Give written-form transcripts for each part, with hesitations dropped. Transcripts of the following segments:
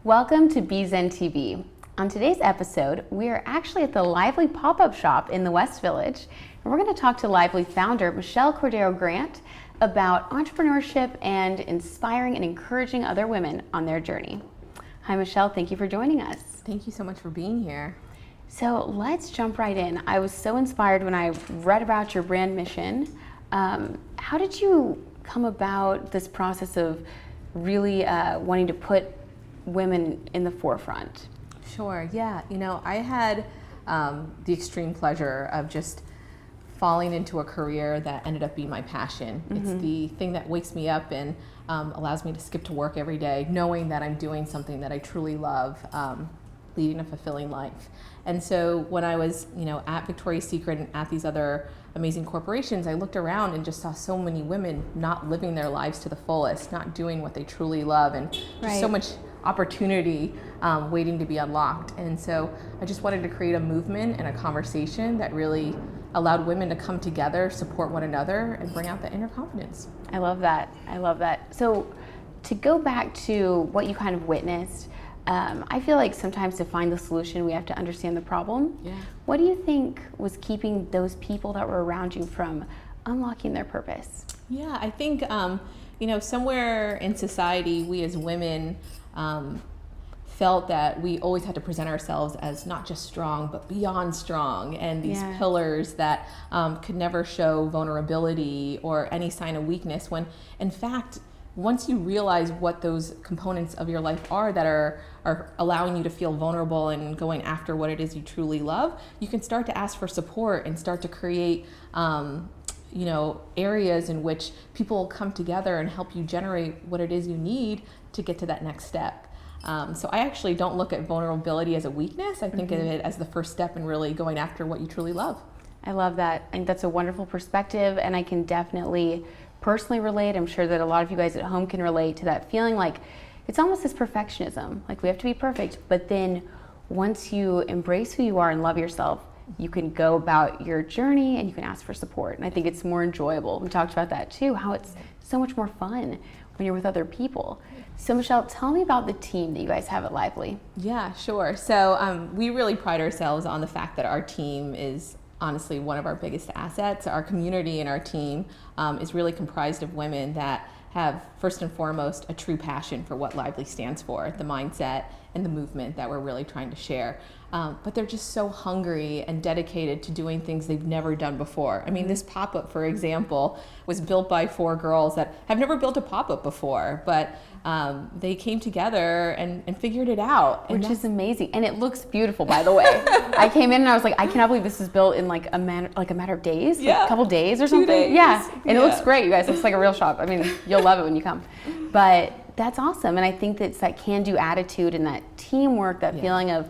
Welcome to BZenTV. On today's episode, we are actually at the Lively pop-up shop in the West Village, and we're going to talk to Lively founder Michelle Cordeiro Grant about entrepreneurship and inspiring and encouraging other women on their journey. Hi Michelle, thank you for joining us. Thank you so much for being here. So let's jump right in. I was so inspired when I read about your brand mission. How did you come about this process of really wanting to put women in the forefront? Sure, yeah. You know, I had the extreme pleasure of just falling into a career that ended up being my passion. Mm-hmm. It's the thing that wakes me up and allows me to skip to work every day, knowing that I'm doing something that I truly love, leading a fulfilling life. And so when I was, at Victoria's Secret and at these other amazing corporations, I looked around and just saw so many women not living their lives to the fullest, not doing what they truly love, and just so much opportunity waiting to be unlocked. And so I just wanted to create a movement and a conversation that really allowed women to come together, support one another, and bring out that inner confidence. I love that. I love that. So to go back to what you kind of witnessed, I feel like sometimes to find the solution, we have to understand the problem. Yeah. What do you think was keeping those people that were around you from unlocking their purpose? Yeah, I think, somewhere in society, we as women felt that we always had to present ourselves as not just strong, but beyond strong, and these pillars that could never show vulnerability or any sign of weakness, when in fact, once you realize what those components of your life are that are allowing you to feel vulnerable and going after what it is you truly love, you can start to ask for support and start to create areas in which people will come together and help you generate what it is you need to get to that next step. So I actually don't look at vulnerability as a weakness. I think of it as the first step in really going after what you truly love. I love that. I think that's a wonderful perspective, and I can definitely personally relate. I'm sure that a lot of you guys at home can relate to that feeling like it's almost this perfectionism, like we have to be perfect, but then once you embrace who you are and love yourself, you can go about your journey and you can ask for support. And I think it's more enjoyable. We talked about that too, how it's so much more fun when you're with other people. So Michelle, tell me about the team that you guys have at Lively. Yeah, sure. So we really pride ourselves on the fact that our team is honestly one of our biggest assets. Our community and our team is really comprised of women that have, first and foremost, a true passion for what Lively stands for, the mindset and the movement that we're really trying to share. But they're just so hungry and dedicated to doing things they've never done before. I mean, this pop-up, for example, was built by 4 girls that have never built a pop-up before, but they came together and figured it out. Which is amazing. And it looks beautiful, by the way. I came in and I was like, I cannot believe this is built in like a matter of days, like a couple days or something. 2 days. Yeah, and it looks great, you guys. It looks like a real shop. I mean, you'll love it when you come. But that's awesome. And I think that it's that can-do attitude and that teamwork, that feeling of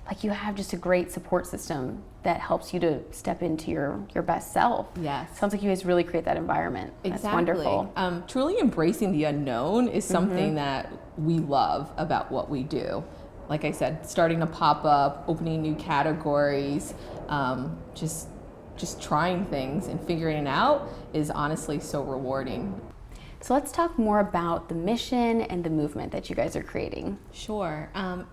like you have just a great support system that helps you to step into your best self. Yes. Sounds like you guys really create that environment. Exactly. That's wonderful. Truly embracing the unknown is something that we love about what we do. Like I said, starting a pop-up, opening new categories, just trying things and figuring it out is honestly so rewarding. So let's talk more about the mission and the movement that you guys are creating. Sure.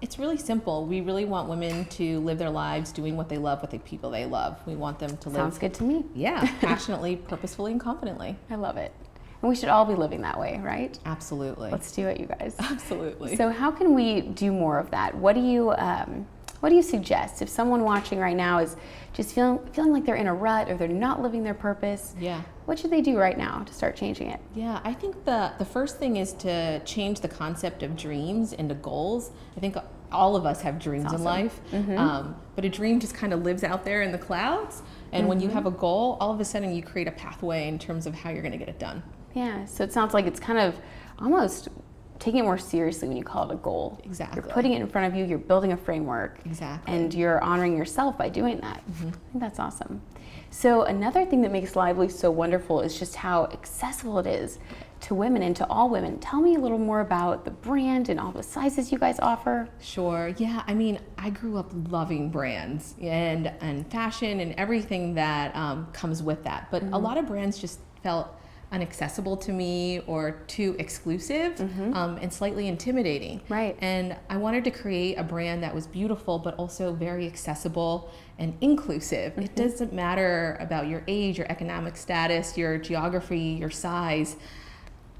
It's really simple. We really want women to live their lives doing what they love with the people they love. We want them to live. Sounds good to me. Yeah, passionately, purposefully, and confidently. I love it. And we should all be living that way, right? Absolutely. Let's do it, you guys. Absolutely. So how can we do more of that? What do you suggest if someone watching right now is just feeling like they're in a rut or they're not living their purpose? Yeah. What should they do right now to start changing it? Yeah, I think the first thing is to change the concept of dreams into goals. I think all of us have dreams in life, but a dream just kind of lives out there in the clouds. And when you have a goal, all of a sudden you create a pathway in terms of how you're going to get it done. Yeah, so it sounds like it's kind of almost taking it more seriously when you call it a goal. Exactly. You're putting it in front of you, you're building a framework. Exactly. And you're honoring yourself by doing that. I think that's awesome. So another thing that makes Lively so wonderful is just how accessible it is to women and to all women. Tell me a little more about the brand and all the sizes you guys offer. Sure. Yeah. I mean, I grew up loving brands and fashion and everything that comes with that. But a lot of brands just felt inaccessible to me or too exclusive and slightly intimidating. Right. And I wanted to create a brand that was beautiful, but also very accessible and inclusive. It doesn't matter about your age, your economic status, your geography, your size.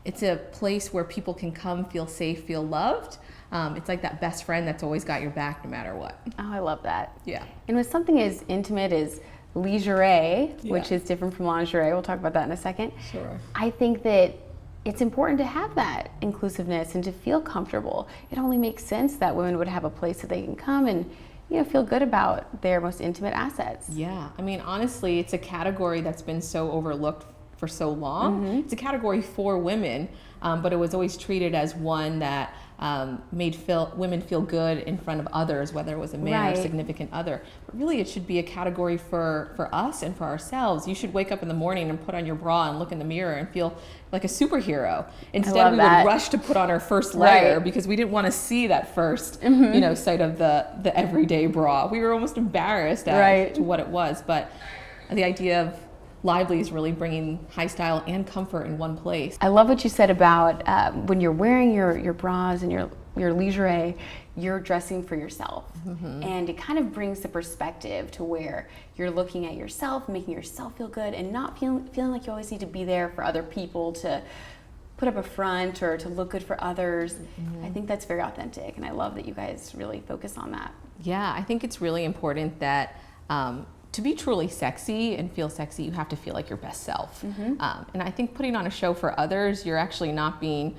It's a place where people can come, feel safe, feel loved. It's like that best friend that's always got your back no matter what. Oh, I love that. Yeah. And with something as intimate as lingerie, which is different from lingerie, we'll talk about that in a second. Sure. I think that it's important to have that inclusiveness and to feel comfortable. It only makes sense that women would have a place that they can come and, you know, feel good about their most intimate assets. Yeah. I mean, honestly, it's a category that's been so overlooked for so long. It's a category for women, but it was always treated as one that made women feel good in front of others, whether it was a man or significant other. But really, it should be a category for us and for ourselves. You should wake up in the morning and put on your bra and look in the mirror and feel like a superhero. Instead, we would rush to put on our first layer because we didn't want to see that first, you know, sight of the everyday bra. We were almost embarrassed to what it was. But the idea of Lively is really bringing high style and comfort in one place. I love what you said about when you're wearing your bras and your lingerie, you're dressing for yourself. And it kind of brings the perspective to where you're looking at yourself, making yourself feel good, and not feeling like you always need to be there for other people to put up a front or to look good for others. I think that's very authentic, and I love that you guys really focus on that. Yeah, I think it's really important that to be truly sexy and feel sexy, you have to feel like your best self. And I think putting on a show for others, you're actually not being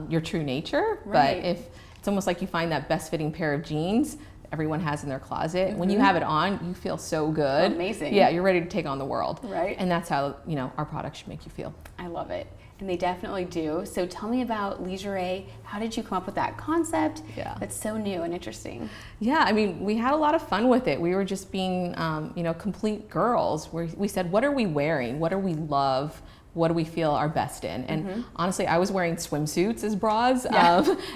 your true nature. But if it's almost like you find that best fitting pair of jeans everyone has in their closet. When you have it on, you feel so good. Amazing. Yeah, you're ready to take on the world. Right. And that's how, you know, our product should make you feel. I love it. And they definitely do. So tell me about lingerie. How did you come up with that concept? Yeah. That's so new and interesting. Yeah, I mean, we had a lot of fun with it. We were just being, you know, complete girls. We said, what are we wearing? What do we love? What do we feel our best in? And honestly, I was wearing swimsuits as bras,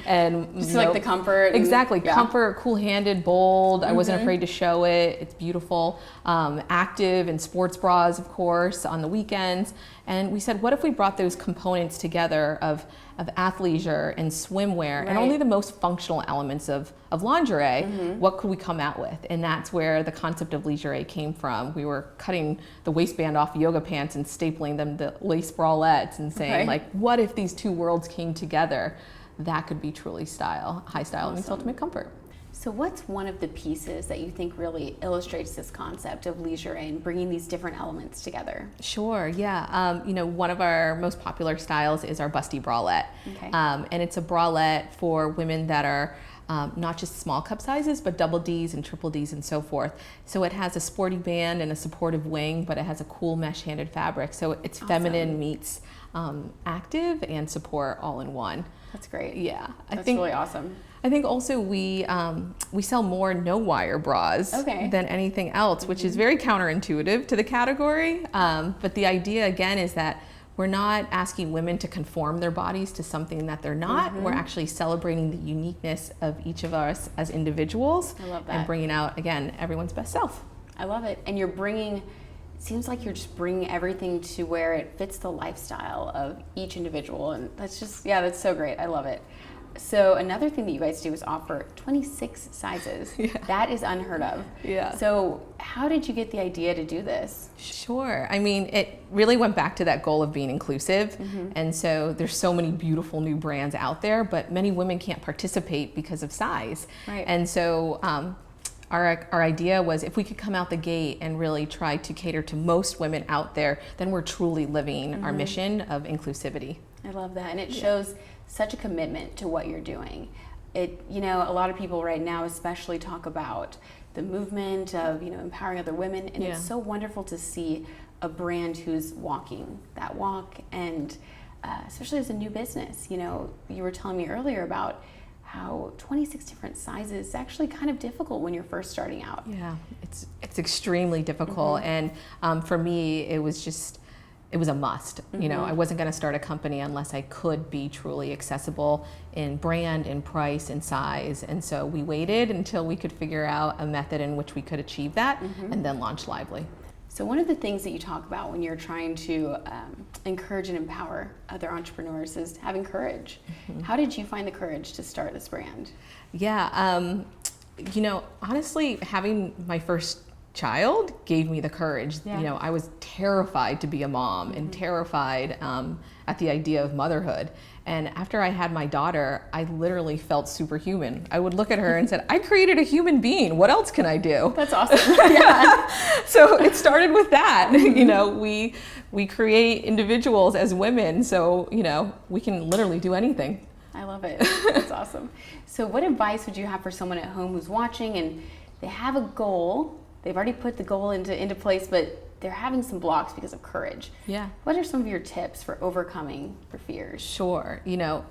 and just like the comfort. Exactly, comfort, cool-handed, bold. I wasn't afraid to show it. It's beautiful. Active and sports bras, of course, on the weekends. And we said, what if we brought those components together of athleisure and swimwear and only the most functional elements of lingerie, what could we come out with? And that's where the concept of lingerie came from. We were cutting the waistband off yoga pants and stapling them to lace bralettes and saying, like, what if these two worlds came together? That could be truly style, high style, and ultimate comfort. So what's one of the pieces that you think really illustrates this concept of lingerie and bringing these different elements together? Sure, yeah. You know, one of our most popular styles is our busty bralette. And it's a bralette for women that are not just small cup sizes, but double Ds and triple Ds and so forth. So it has a sporty band and a supportive wing, but it has a cool mesh-handed fabric. So it's feminine meets active and support all in one. That's great. Yeah, That's really awesome. I think also we sell more no wire bras than anything else, which is very counterintuitive to the category. But the idea again is that we're not asking women to conform their bodies to something that they're not. We're actually celebrating the uniqueness of each of us as individuals. I love that. And bringing out, again, everyone's best self. I love it. And you're bringing, it seems like you're just bringing everything to where it fits the lifestyle of each individual. And that's just, that's so great. I love it. So another thing that you guys do is offer 26 sizes. That is unheard of. So how did you get the idea to do this? Sure. I mean, it really went back to that goal of being inclusive. And so there's so many beautiful new brands out there, but many women can't participate because of size. And so our idea was if we could come out the gate and really try to cater to most women out there, then we're truly living our mission of inclusivity. I love that. And it shows such a commitment to what you're doing. It, you know, a lot of people right now especially talk about the movement of, you know, empowering other women, and it's so wonderful to see a brand who's walking that walk, and especially as a new business. You know, you were telling me earlier about how 26 different sizes is actually kind of difficult when you're first starting out. Yeah, it's extremely difficult, and for me it was a must. You know, I wasn't going to start a company unless I could be truly accessible in brand, in price, in size. And so we waited until we could figure out a method in which we could achieve that and then launch Lively. So one of the things that you talk about when you're trying to encourage and empower other entrepreneurs is having courage. How did you find the courage to start this brand? Yeah, you know, honestly, having my first child gave me the courage. Yeah. You know, I was terrified to be a mom and terrified at the idea of motherhood. And after I had my daughter, I literally felt superhuman. I would look at her and said, I created a human being. What else can I do? That's awesome. Yeah. So it started with that. You know, we create individuals as women, so, you know, we can literally do anything. I love it. That's awesome. So what advice would you have for someone at home who's watching and they have a goal, they've already put the goal into place, but they're having some blocks because of courage? Yeah. What are some of your tips for overcoming their fears? Sure. You know,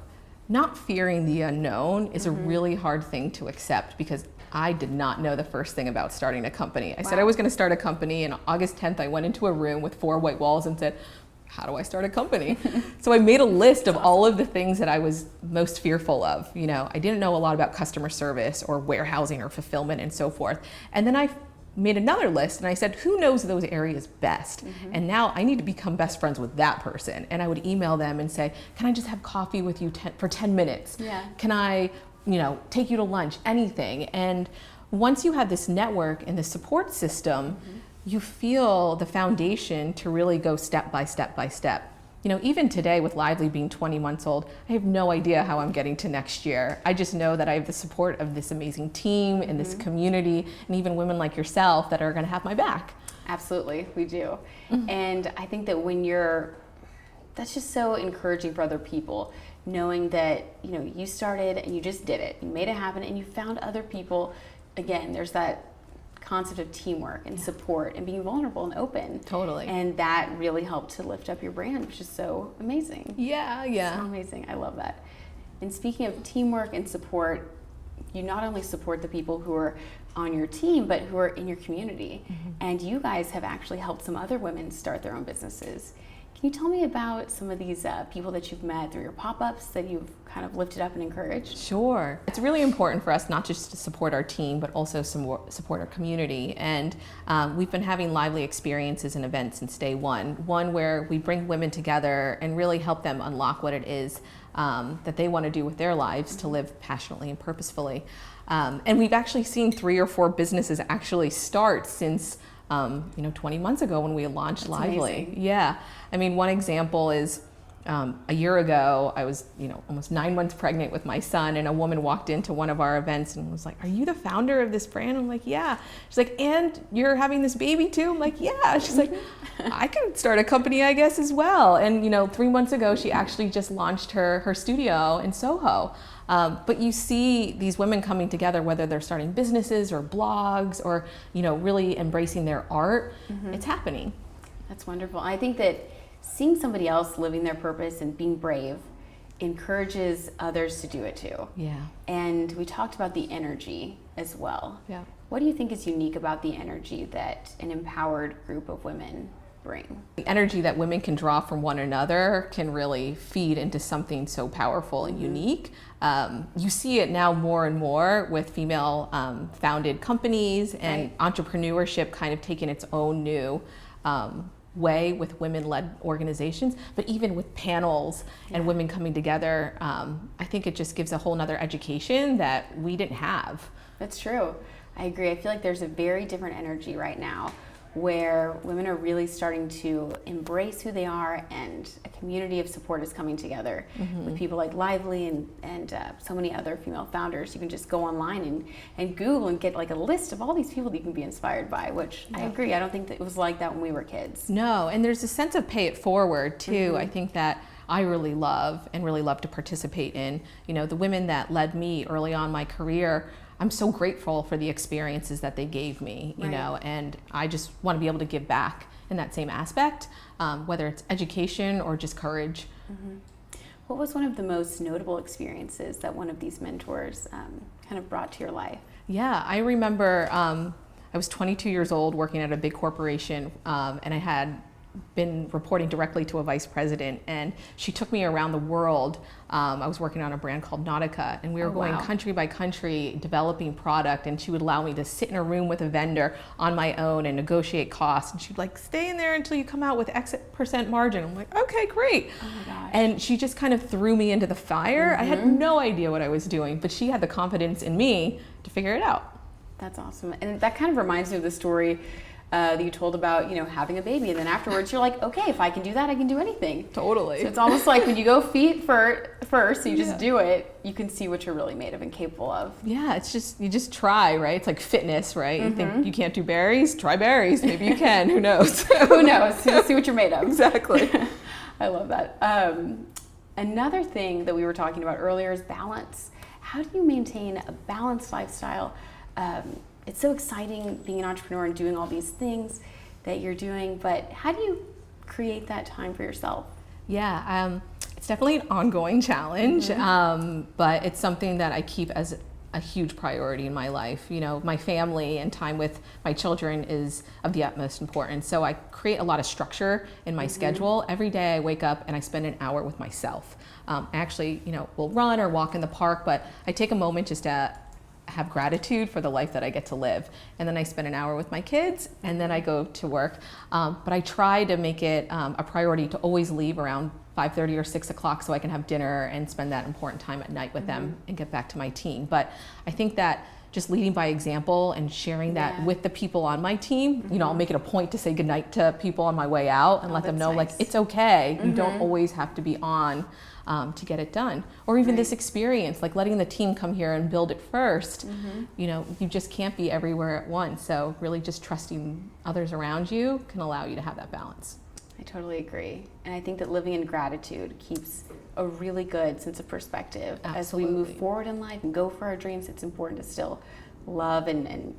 not fearing the unknown is a really hard thing to accept, because I did not know the first thing about starting a company. I said I was going to start a company, and August 10th, I went into a room with 4 white walls and said, how do I start a company? So I made a list of all of the things that I was most fearful of. You know, I didn't know a lot about customer service or warehousing or fulfillment and so forth. And then I made another list and I said, who knows those areas best? And now I need to become best friends with that person. And I would email them and say, can I just have coffee with you for 10 minutes? Yeah. Can I, you know, take you to lunch? Anything. And once you have this network and the support system, you feel the foundation to really go step by step by step. You know, even today with Lively being 20 months old, I have no idea how I'm getting to next year. I just know that I have the support of this amazing team and this community, and even women like yourself that are going to have my back. Absolutely, we do. And I think that that's just so encouraging for other people, knowing that, you know, you started and you just did it. You made it happen and you found other people. Again, there's that concept of teamwork and support and being vulnerable and open. Totally. And that really helped to lift up your brand, which is so amazing. Yeah, yeah. So amazing. I love that. And speaking of teamwork and support, you not only support the people who are on your team, but who are in your community. And you guys have actually helped some other women start their own businesses. Can you tell me about some of these people that you've met through your pop-ups that you've kind of lifted up and encouraged? Sure. It's really important for us not just to support our team, but also support our community. And we've been having lively experiences and events since day one. One where we bring women together and really help them unlock what it is that they want to do with their lives to live passionately and purposefully. And we've actually seen 3 or 4 businesses actually start since 20 months ago when we launched Lively. Amazing. Yeah. I mean, one example is a year ago, I was, almost 9 months pregnant with my son, and a woman walked into one of our events and was like, "Are you the founder of this brand?" I'm like, "Yeah." She's like, "And you're having this baby too?" I'm like, "Yeah." She's like, "I could start a company, I guess, as well." And 3 months ago, she actually just launched her studio in Soho. But you see these women coming together, whether they're starting businesses or blogs or, really embracing their art. It's happening. That's wonderful. I think that seeing somebody else living their purpose and being brave encourages others to do it too. Yeah. And we talked about the energy as well. Yeah. What do you think is unique about the energy that an empowered group of women bring? The energy that women can draw from one another can really feed into something so powerful and unique. You see it now more and more with female founded companies and entrepreneurship kind of taking its own new way with women-led organizations, but even with panels and women coming together, I think it just gives a whole nother education that we didn't have. That's true. I agree. I feel like there's a very different energy right now where women are really starting to embrace who they are, and a community of support is coming together with people like Lively and so many other female founders. You can just go online and Google and get like a list of all these people that you can be inspired by, which I agree. I don't think that it was like that when we were kids. No, and there's a sense of pay it forward too. I think that I really love to participate in. The women that led me early on in my career, I'm so grateful for the experiences that they gave me, and I just want to be able to give back in that same aspect, whether it's education or just courage. What was one of the most notable experiences that one of these mentors kind of brought to your life? Yeah, I remember I was 22 years old working at a big corporation, and I had been reporting directly to a vice president, and she took me around the world. I was working on a brand called Nautica, and we were going country by country developing product, and she would allow me to sit in a room with a vendor on my own and negotiate costs, and she'd like, stay in there until you come out with X% margin. I'm like, okay, great. Oh my gosh. And she just kind of threw me into the fire. I had no idea what I was doing, but she had the confidence in me to figure it out. That's awesome. And that kind of reminds me of the story that you told about, having a baby, and then afterwards you're like, okay, if I can do that, I can do anything. Totally. So it's almost like when you go feet first, you just do it, you can see what you're really made of and capable of. Yeah, it's just, you just try, right? It's like fitness, right? You think you can't do berries? Try berries. Maybe you can. Who knows? Who knows? See what you're made of. Exactly. I love that. Another thing that we were talking about earlier is balance. How do you maintain a balanced lifestyle? It's so exciting being an entrepreneur and doing all these things that you're doing, but how do you create that time for yourself? Yeah, it's definitely an ongoing challenge, but it's something that I keep as a huge priority in my life. My family and time with my children is of the utmost importance. So I create a lot of structure in my schedule. Every day I wake up and I spend an hour with myself. I actually, will run or walk in the park, but I take a moment just to have gratitude for the life that I get to live. And then I spend an hour with my kids, and then I go to work. But I try to make it a priority to always leave around 5:30 or 6 o'clock so I can have dinner and spend that important time at night with them and get back to my team. But I think that just leading by example and sharing that with the people on my team, I'll make it a point to say goodnight to people on my way out and let them know, like, it's okay. You don't always have to be on to get it done. Or even this experience, like letting the team come here and build it first. You just can't be everywhere at once. So really just trusting others around you can allow you to have that balance. I totally agree. And I think that living in gratitude keeps a really good sense of perspective. Absolutely. As we move forward in life and go for our dreams, it's important to still love and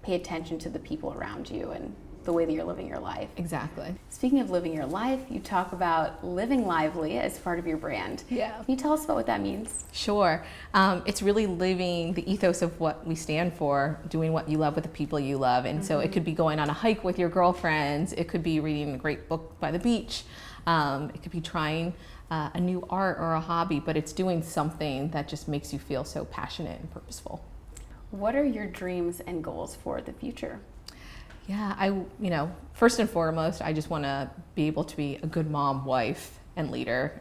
pay attention to the people around you and the way that you're living your life. Exactly. Speaking of living your life, you talk about living lively as part of your brand. Yeah. Can you tell us about what that means? Sure. It's really living the ethos of what we stand for, doing what you love with the people you love. And so it could be going on a hike with your girlfriends. It could be reading a great book by the beach. It could be trying a new art or a hobby, but it's doing something that just makes you feel so passionate and purposeful. What are your dreams and goals for the future? Yeah, first and foremost, I just want to be able to be a good mom, wife, and leader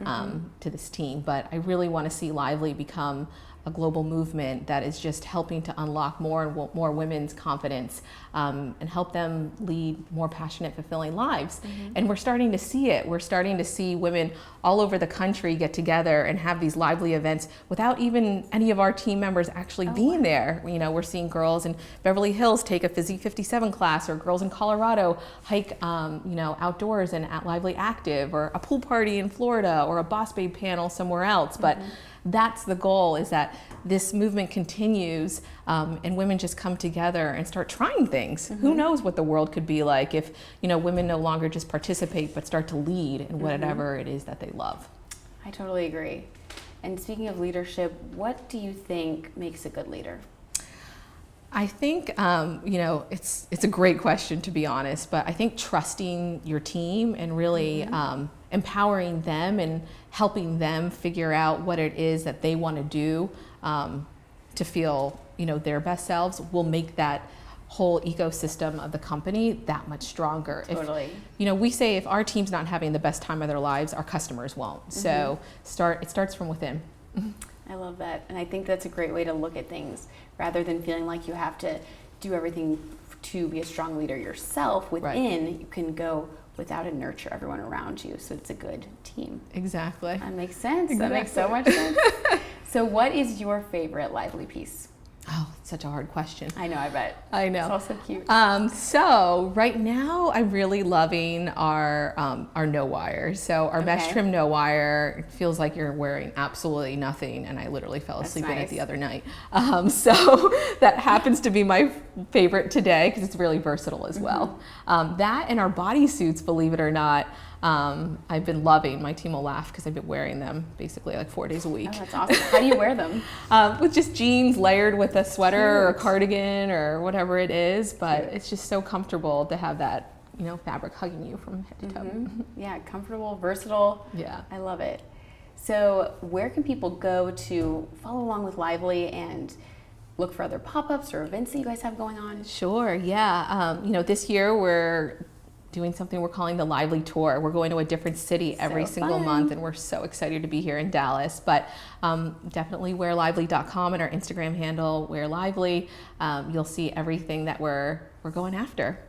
to this team. But I really want to see Lively become a global movement that is just helping to unlock more and more women's confidence and help them lead more passionate, fulfilling lives. And we're starting to see it. We're starting to see women all over the country get together and have these lively events without even any of our team members actually being there. We're seeing girls in Beverly Hills take a Physique 57 class, or girls in Colorado hike, outdoors and at Lively Active, or a pool party in Florida, or a Boss Babe panel somewhere else. But that's the goal, is that this movement continues and women just come together and start trying things. Who knows what the world could be like if women no longer just participate but start to lead in whatever it is that they love. I totally agree. And speaking of leadership, what do you think makes a good leader? I think, it's a great question, to be honest, but I think trusting your team and really empowering them and helping them figure out what it is that they want to do to feel, their best selves will make that whole ecosystem of the company that much stronger. Totally. We say if our team's not having the best time of their lives, our customers won't. So it starts from within. I love that. And I think that's a great way to look at things, rather than feeling like you have to do everything to be a strong leader yourself. Within, you can go without and nurture everyone around you. So it's a good team. Exactly. That makes sense. Exactly. That makes so much sense. So what is your favorite Lively piece? Oh, it's such a hard question. I know, I bet. I know. It's also cute. So right now I'm really loving our no wire. So our mesh trim no wire, it feels like you're wearing absolutely nothing, and I literally fell asleep in it the other night. So that happens to be my favorite today because it's really versatile as well. That and our bodysuits, believe it or not, I've been loving. My team will laugh because I've been wearing them basically like 4 days a week. Oh, that's awesome. How do you wear them? With just jeans layered with a sweater or a cardigan or whatever it is, but it's just so comfortable to have that, fabric hugging you from head to toe. Yeah, comfortable, versatile. Yeah. I love it. So where can people go to follow along with Lively and look for other pop-ups or events that you guys have going on? Sure, yeah. This year we're doing something we're calling the Lively Tour. We're going to a different city every single month, and we're so excited to be here in Dallas. But definitely wearlively.com and our Instagram handle, wearlively. You'll see everything that we're going after.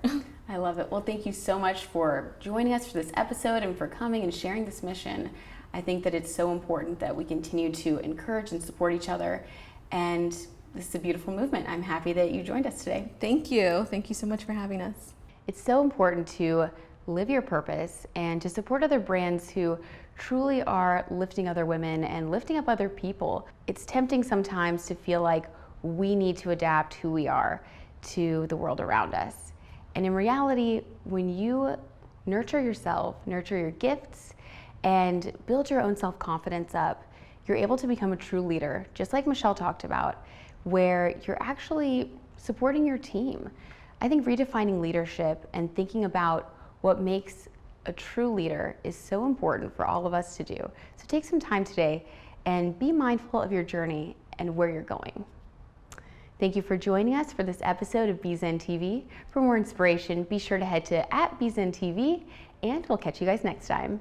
I love it. Well, thank you so much for joining us for this episode and for coming and sharing this mission. I think that it's so important that we continue to encourage and support each other. And this is a beautiful movement. I'm happy that you joined us today. Thank you. Thank you so much for having us. It's so important to live your purpose and to support other brands who truly are lifting other women and lifting up other people. It's tempting sometimes to feel like we need to adapt who we are to the world around us. And in reality, when you nurture yourself, nurture your gifts, and build your own self-confidence up, you're able to become a true leader, just like Michelle talked about, where you're actually supporting your team. I think redefining leadership and thinking about what makes a true leader is so important for all of us to do. So take some time today and be mindful of your journey and where you're going. Thank you for joining us for this episode of BZenTV. For more inspiration, be sure to head to @BZenTV, and we'll catch you guys next time.